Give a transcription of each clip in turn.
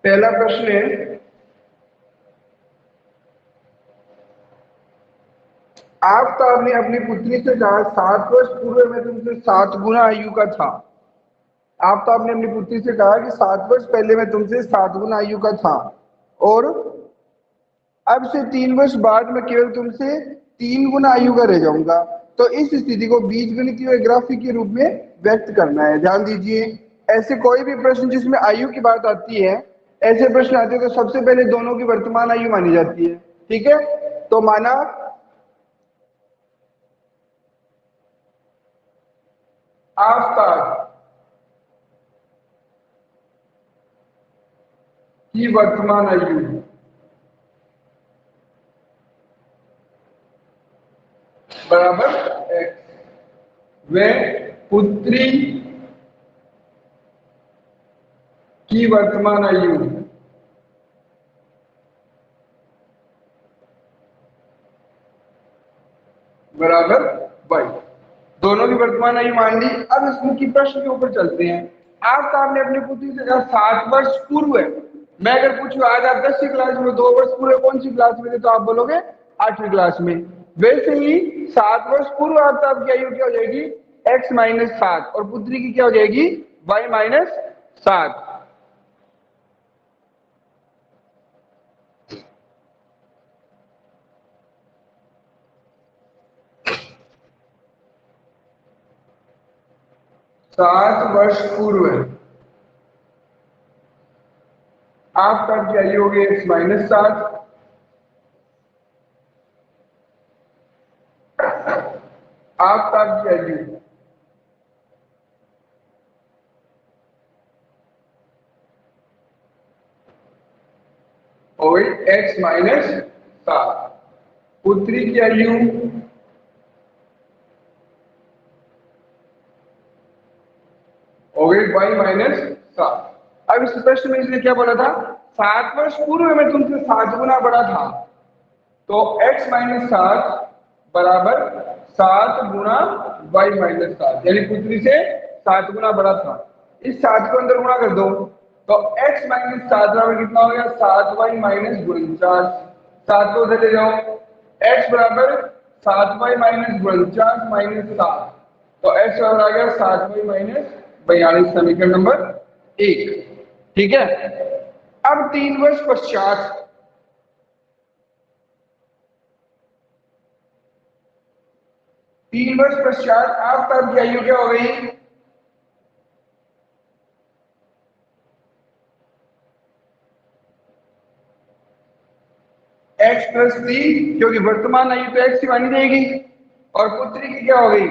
पहला प्रश्न है, आफताब ने अपनी पुत्री से कहा 7 वर्ष पूर्व में तुमसे 7 गुना आयु का था। आफताब ने अपनी पुत्री से कहा कि 7 वर्ष पहले मैं तुमसे 7 गुना आयु का था और अब से 3 वर्ष बाद मैं केवल तुमसे 3 गुना आयु का रह जाऊंगा। तो इस स्थिति को बीजगणितीय और ग्राफिक के रूप में व्यक्त करना है। ध्यान दीजिए, ऐसे कोई भी प्रश्न जिसमें आयु की बात आती है, ऐसे प्रश्न आते हैं तो सबसे पहले दोनों की वर्तमान आयु मानी जाती है। ठीक है, तो माना आफताब की वर्तमान आयु बराबर x, व पुत्री की वर्तमान आयु बराबर y। दोनों की वर्तमान आयु मान ली। अब इसकी प्रश्न के ऊपर चलते हैं। आफताब ने अपनी पुत्री से कहा 7 वर्ष पूर्व है। मैं अगर पूछूं आज आप 10वीं क्लास में, 2 वर्ष पूर्व कौन सी क्लास में थे, तो आप बोलोगे 8वीं क्लास में। वैसे ही 7 वर्ष पूर्व आफताब की आयु क्या हो जाएगी, x माइनस 7, और पुत्री की क्या हो जाएगी, y माइनस 7। 7 वर्ष पूर्व आफताब की आयु होगी x माइनस 7, आफताब की आयु हो गई x माइनस 7, पुत्री की आयु हो गई y माइनस 7। अब इस प्रश्न में इसने क्या बोला था, 7 वर्ष पूर्व में तुमसे 7 गुना बड़ा था, तो x माइनस 7 बराबर 7 गुना y माइनस 7, यानी पुत्री से 7 गुना बड़ा था। इस 7 को अंदर गुणा कर दो, तो x माइनस 7 बराबर कितना हो गया, 7y माइनस 49। 7 को उधर ले जाओ, x बराबर 7y माइनस 49 माइनस 7, तो x बराबर आ गया 7y माइनस 42, समीकरण नंबर 1। ठीक है, अब 3 वर्ष पश्चात, 3 वर्ष पश्चात आफताब की आयु क्या हो गई, x प्लस 3, क्योंकि वर्तमान आयु तो x ही मानी जाएगी, और पुत्री की क्या हो गई,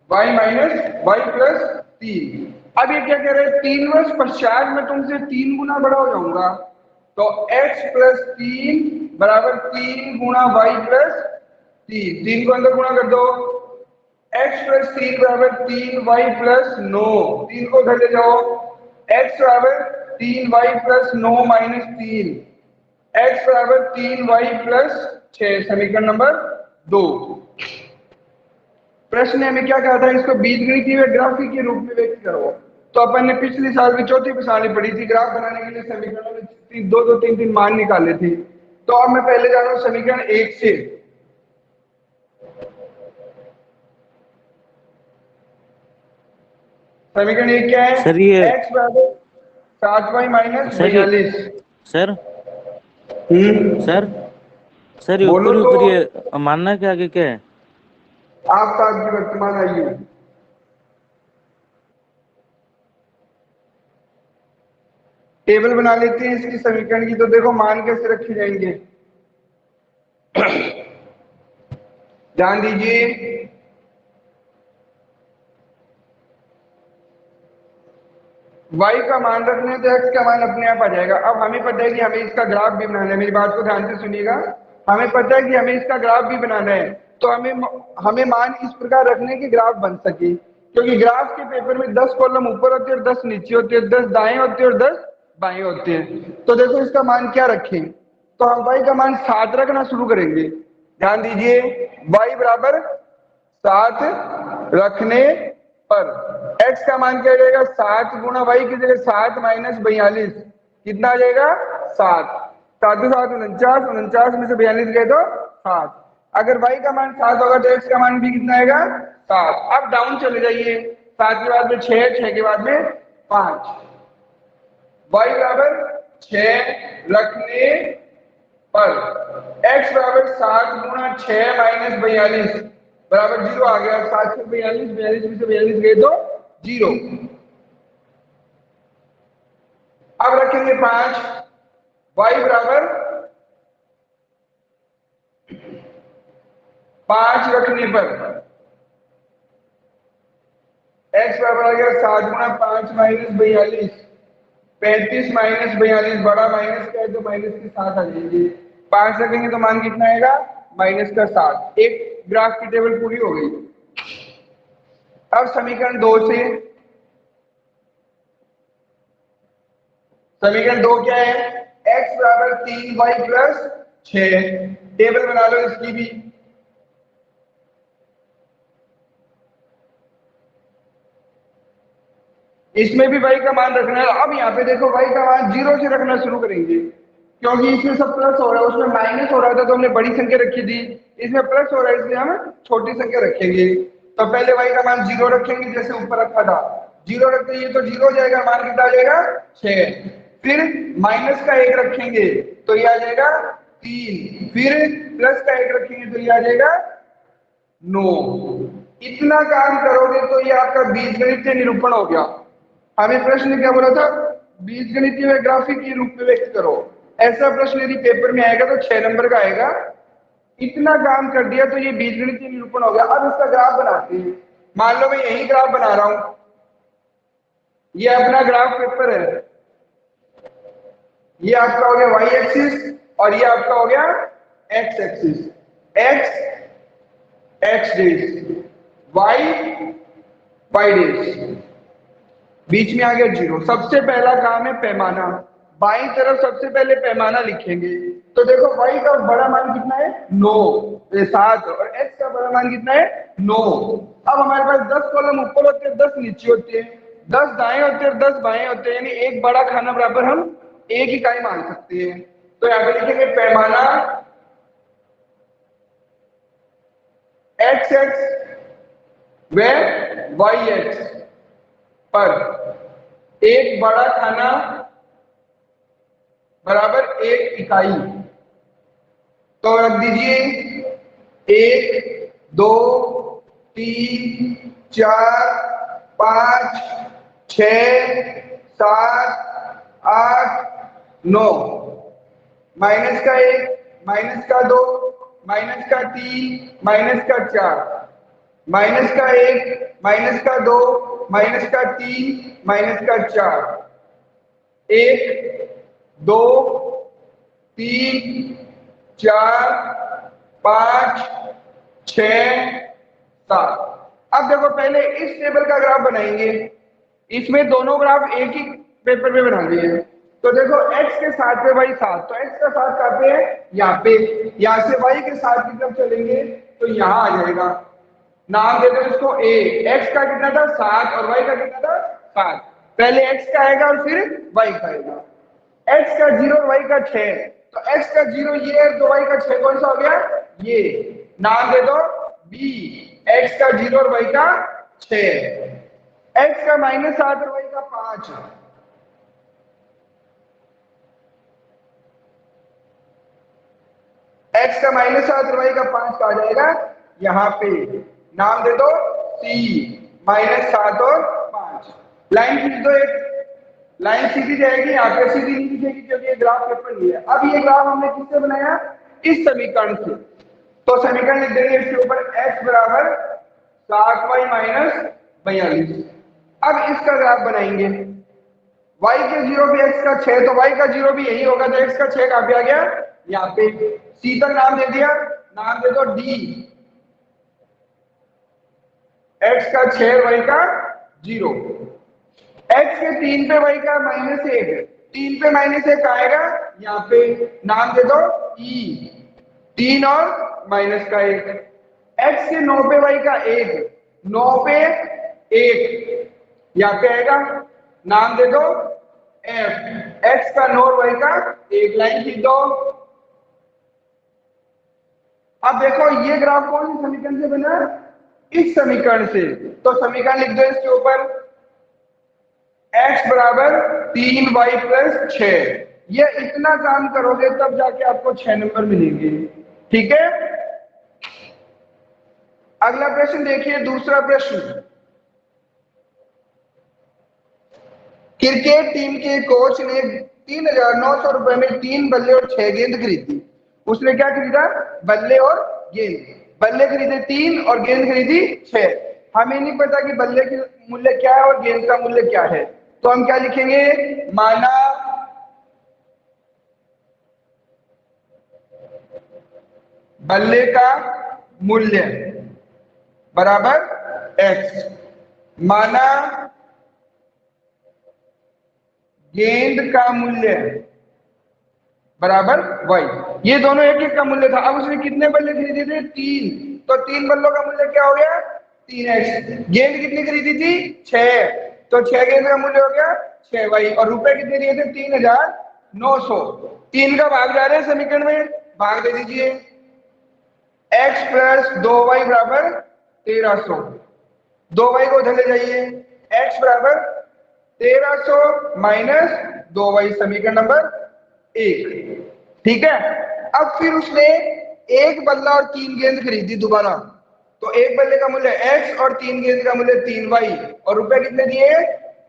y माइनस y प्लस 3। अब ये क्या कह रहे हैं, 3 वर्ष पश्चात मैं तुमसे 3 गुना बड़ा हो जाऊंगा, तो x प्लस 3 बराबर 3 गुना y प्लस 3। 3 को अंदर गुणा कर दो, x प्लस 3 बराबर 3y प्लस 9। 3 को उधर ले जाओ, x बराबर 3y प्लस 9 माइनस 3, x बराबर 3y प्लस 6, समीकरण नंबर 2। प्रश्न ने हमें क्या कहा था, इसको बीजगणितीय व ग्राफिक के रूप में व्यक्त करो। तो अपन ने पिछले साल की चौथी प्रणाली पढ़ी थी, ग्राफ बनाने के लिए समीकरणों में 2 3 मान निकाले थे। तो अब मैं पहले जा रहा हूं समीकरण 1 से। समीकरण 1 क्या है, सर ये x बराबर 7y माइनस 42। सर सर ये बोलो ऊपर तो, ऊपर ये मानना के आगे क्या है, आफताब की वर्तमान आयु। टेबल बना लेते हैं इसकी समीकरण की, तो देखो मान कैसे रखे जाएंगे। ध्यान दीजिए, y का मान रखने तो x का मान अपने आप आ जाएगा। अब हमें पता है कि हमें इसका ग्राफ भी बनाना है, मेरी बात को ध्यान से सुनिएगा। हमें पता है कि हमें इसका ग्राफ भी बनाना है, तो हमें मान इस प्रकार रखने के ग्राफ बन सके, क्योंकि ग्राफ के पेपर में 10 कॉलम ऊपर होते हैं और 10 नीचे होते हैं, 10 दाएं होते हैं और 10 बाएं होते हैं। तो देखो इसका मान क्या रखें, तो हम y का मान 7 रखना शुरू करेंगे। ध्यान दीजिए, y बराबर 7 रखने पर x का मान क्या आ जाएगा 7 गुणा y की जगह 7 माइनस 42 कितना आ जाएगा 7, 7 7 49, 49 में से 42 गए तो 7। अगर y का मान 7 होगा तो x का मान भी कितना आएगा 7। अब डाउन चले जाइए, 7 के बाद में 6, 6 के बाद में 5, y बराबर 6 रखने पर x बराबर 7 गुणा 6 माइनस 42 बराबर 0 आ गया। 7 से 42, 42 में से 42 गए तो 0। अब रखेंगे 5, y बराबर 5 रखने पर x बराबर आ गया 7 गुणा 5 माइनस 42, 35 माइनस 42 बड़ा माइनस का है तो माइनस के साथ आ जाएंगे। 5 रखेंगे तो मान कितना आएगा माइनस का 7। एक ग्राफ की टेबल पूरी हो गई। अब समीकरण 2 से, समीकरण 2 क्या है, x बराबर 3y प्लस 6, टेबल बना लो इसकी भी। इसमें भी y का मान रखना है। अब यहाँ पे देखो y का मान 0 से रखना शुरू करेंगे, क्योंकि इसमें सब प्लस हो रहा है, उसमें माइनस हो रहा था तो हमने बड़ी संख्या रखी थी, इसमें प्लस हो रहा है इसलिए हम छोटी संख्या रखेंगे। तो पहले y का मान 0 रखेंगे जैसे ऊपर रखा था, 0 रखते ही तो 0 हो जाएगा, मान कितना आ जाएगा 6। फिर माइनस का 1 रखेंगे तो ये आ जाएगा 3, फिर प्लस का 1 रखेंगे तो ये आ जाएगा 9। इतना काम करोगे तो ये आपका बीजगणितीय निरूपण हो गया। हमें प्रश्न ने क्या बोला था, बीजगणितीय व ग्राफिक के रूप में व्यक्त करो। ऐसा प्रश्न यदि पेपर में आएगा तो 6 नंबर का आएगा। इतना काम कर दिया तो ये बीजगणितीय निरूपण हो गया। अब इसका ग्राफ बनाते हैं। मान लो मैं यही ग्राफ बना रहा हूं, ये अपना ग्राफ पेपर है, ये आपका हो गया वाई एक्सिस और ये आपका हो गया एक्स एक्सिस। एक्स डेज, वाई डेज, बीच में आ गया 0। सबसे पहला काम है पैमाना, बाईं तरफ सबसे पहले पैमाना लिखेंगे। तो देखो y का बड़ा मान कितना है 9, 7 और x का बड़ा मान कितना है 9। अब हमारे पास 10 कॉलम ऊपर होते हैं, 10 नीचे होते हैं, 10 दाएं होते हैं, 10 बाएं होते हैं, यानी एक बड़ा खाना बराबर हम एक इकाई मान सकते हैं। तो यहाँ पे लिखेंगे पैमाना एक्स एक्स व वाई एक्स पर एक बड़ा खाना बराबर एक इकाई। तो रख दीजिए 1 2 3 4 5 6 7 8 9, माइनस का 1, माइनस का 2, माइनस का 3, माइनस का 4, माइनस का 1, माइनस का 2, माइनस का 3, माइनस का 4, 1 2 3 4 5 6 7। अब देखो पहले इस टेबल का ग्राफ बनाएंगे, इसमें दोनों ग्राफ एक ही पेपर पे बना दिए हैं। तो देखो x के साथ पे y 7, तो x का 7 कहाँ पे है यहाँ पे, यहाँ से y के 7 की तरफ चलेंगे तो यहाँ आ जाएगा। नाम दे दो इसको a। x का कितना था 7 और y का कितना था 7। पहले x का आएगा और फिर y का आएगा। x का 0 और y का 6, तो x का 0 ये है तो y का 6 कौन सा हो गया ये। नाम दे दो b। x का 0 और y का 6, x का -7 और y का 5, x का -7 और y का 5 का आ जाएगा यहाँ पे। नाम दे दो c। -7 और 5, लाइन खींच दो, एक लाइन सीधी जाएगी, यहाँ पे सीधी नहीं दिखेगी क्योंकि ये ग्राफ पेपर नहीं है। अब ये ग्राफ हमने किससे बनाया, इस समीकरण से। तो समीकरण लिख देंगे इसके ऊपर x बराबर 7y - 42। अब इसका ग्राफ बनाएंगे, y के 0 पे x का 6, तो y का 0 भी यही होगा, तो x का 6 कहाँ पे आ गया यहाँ पे। c का नाम दे दिया, नाम दे दो d। x का 6 y का 0, x के 3 पे y का -1, 3 पे -1 आएगा यहाँ पे। नाम दे दो e, 3 और माइनस का 1। x के 9 पे y का 1, 9 पे 1 यहाँ पे आएगा, नाम दे दो f, x का नॉर y का, एक लाइन खींच दो। अब देखो ये ग्राफ कौन सी समीकरण से बना, इस समीकरण से। तो समीकरण लिख दो इसके ऊपर, x बराबर 3y प्लस 6। ये इतना काम करोगे तब जाके आपको 6 नंबर मिलेंगे। ठीक है, अगला प्रश्न देखिए, दूसरा प्रश्न। क्रिकेट टीम के कोच ने 3,900 रुपए में 3 बल्ले और 6 गेंद खरीदी। उसने क्या खरीदा, बल्ले और गेंद। बल्ले खरीदे 3 और गेंद खरीदी 6। हमें नहीं पता कि बल्ले की मूल्य क्या है और गेंद का मूल्य क्या है, तो हम क्या लिखेंगे, माना बल्ले का मूल्य बराबर x, माना गेंद का मूल्य बराबर y। ये दोनों एक एक का मूल्य था। अब उसने कितने बल्ले खरीदे थे, 3, तो 3 बल्लों का मूल्य क्या हो गया, 3x। गेंद कितनी खरीदी थी, 6, तो 6 गेंद का मूल्य हो गया 6y। और रुपए कितने दिए थे, 3,900। 3 का भाग जा रहे हैं समीकरण में, भाग दे दीजिए, x प्लस 2y बराबर 1300। 2y को उधर ले जाइए, x बराबर 1300 माइनस 2y, समीकरण नंबर 1। ठीक है, अब फिर उसने एक बल्ला और 3 गेंद खरीदी दोबारा, तो एक बल्ले का मूल्य x और 3 गेंद का मूल्य 3y, और रुपए कितने दिए,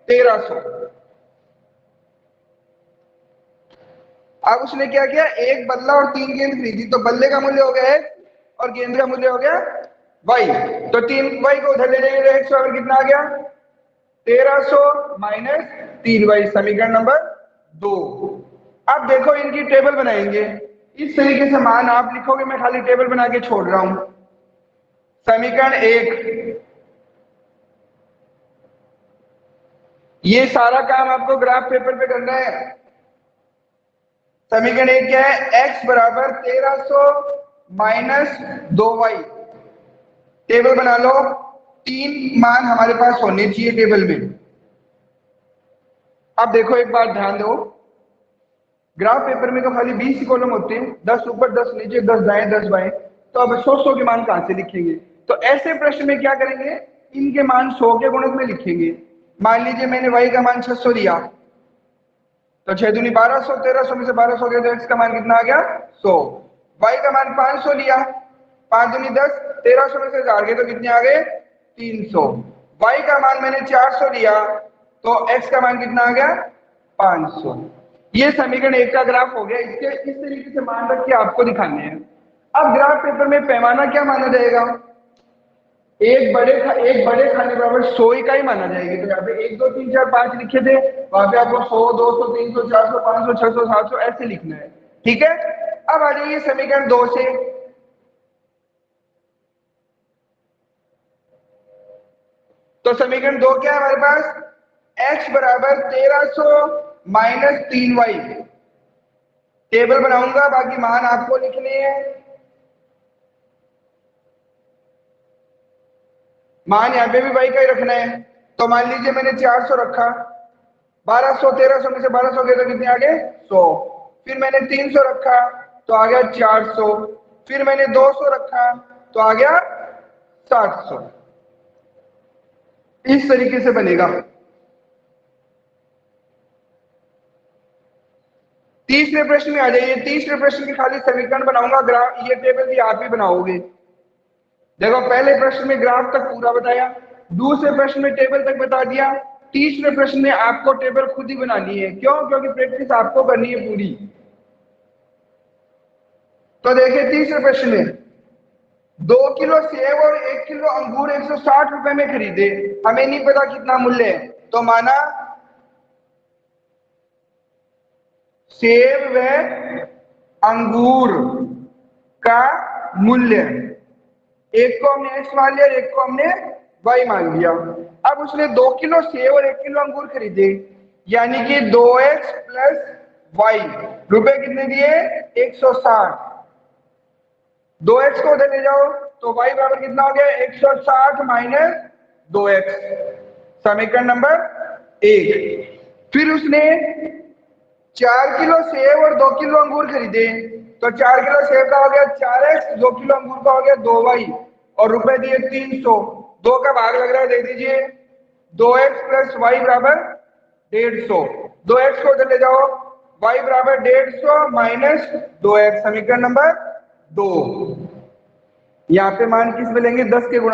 1300। अब उसने क्या किया, एक बल्ला और 3 गेंद खरीदी, तो बल्ले का मूल्य हो गया x और गेंद का मूल्य हो गया y। तो 3y को उधर ले जाइए, x बराबर कितना आ गया, 1300 माइनस 3y, समीकरण नंबर 2। अब देखो इनकी टेबल बनाएंगे। इस तरीके से मान आप लिखोगे, मैं खाली टेबल बना के छोड़ रहा हूं। समीकरण 1, ये सारा काम आपको ग्राफ पेपर पे करना है। समीकरण 1 क्या है, x बराबर 1300 माइनस 2y। टेबल बना लो, 3 मान हमारे पास होने चाहिए टेबल में। अब देखो एक बात ध्यान दो, ग्राफ पेपर में तो खाली 20 ही कॉलम होते हैं, 10 ऊपर 10 नीचे, 10 दाएं 10 बाएं, तो अब 100 के मान कहां से लिखेंगे। तो ऐसे प्रश्न में क्या करेंगे, इनके मान 100 के गुणक में लिखेंगे। मान लीजिए मैंने y का मान 600 लिया, तो 6 दूनी 1200, 1300 में से 1200 गया तो x का मान कितना आ गया, 100। y का मान 500 लिया, 5 दूनी 10, 1300 में से 1000 गए तो कितने आ गए, 300। y का मान मैंने 400 लिया, तो x का मान कितना आ गया, 500। ये समीकरण 1 का ग्राफ हो गया। इसके इस तरीके से मान रख के आपको दिखाने हैं। अब ग्राफ पेपर में पैमाना क्या माना जाएगा, एक बड़े खाने बराबर 100 इकाई माना जाएगी। तो यहाँ पे 1 2 3 4 5 लिखे थे, वहां पे आपको 100 200 300 400 500 600 700 ऐसे लिखना है। ठीक है, अब आ जाइए समीकरण 2 से। तो समीकरण 2 क्या है हमारे पास, x बराबर 1300 माइनस 3y। टेबल बनाऊंगा, बाकी मान आपको लिखने हैं। मान यहाँ पे भी y का ही रखना है। तो मान लीजिए मैंने 400 रखा, 1200 1300 में से 1200 गए तो कितने आ गए, 100। फिर मैंने 300 रखा तो आ गया 400। फिर मैंने 200 रखा तो आ गया 700। इस तरीके से बनेगा। तीसरे प्रश्न में आ जाइए। तीसरे प्रश्न की खाली समीकरण बनाऊंगा, ग्राफ ये टेबल भी आप ही बनाओगे। देखो पहले प्रश्न में ग्राफ तक पूरा बताया, दूसरे प्रश्न में टेबल तक बता दिया, तीसरे प्रश्न में आपको टेबल खुद ही बनानी है। क्यों, क्योंकि प्रैक्टिस आपको करनी है पूरी। तो देखिए तीसरे प्रश्न में 2 किलो सेब और 1 किलो अंगूर 160 रुपए में खरीदे, हमें नहीं पता कितना मूल्य है। तो माना सेब व अंगूर का मूल्य, एक को हमने x मान लिया, एक को हमने y मान लिया। अब उसने 2 किलो सेब और 1 किलो अंगूर खरीदे, यानी कि 2x प्लस y। रुपए कितने दिए, 160। 2x को उधर ले जाओ तो y बराबर कितना हो गया, 160 माइनस 2x, समीकरण नंबर 1। फिर उसने 4 किलो सेब और 2 किलो अंगूर खरीदे, तो 4 किलो सेब का हो गया 4x, 2 किलो अंगूर का हो गया 2y, और रुपए दिए 300। 2 का भाग लग रहा है, दे दीजिए। 2x प्लस वाई बराबर 150। 2x को उधर ले जाओ, y बराबर 150 माइनस 2x, समीकरण नंबर 2। यहाँ पे मान किस मिलेंगे, 10 के गुणा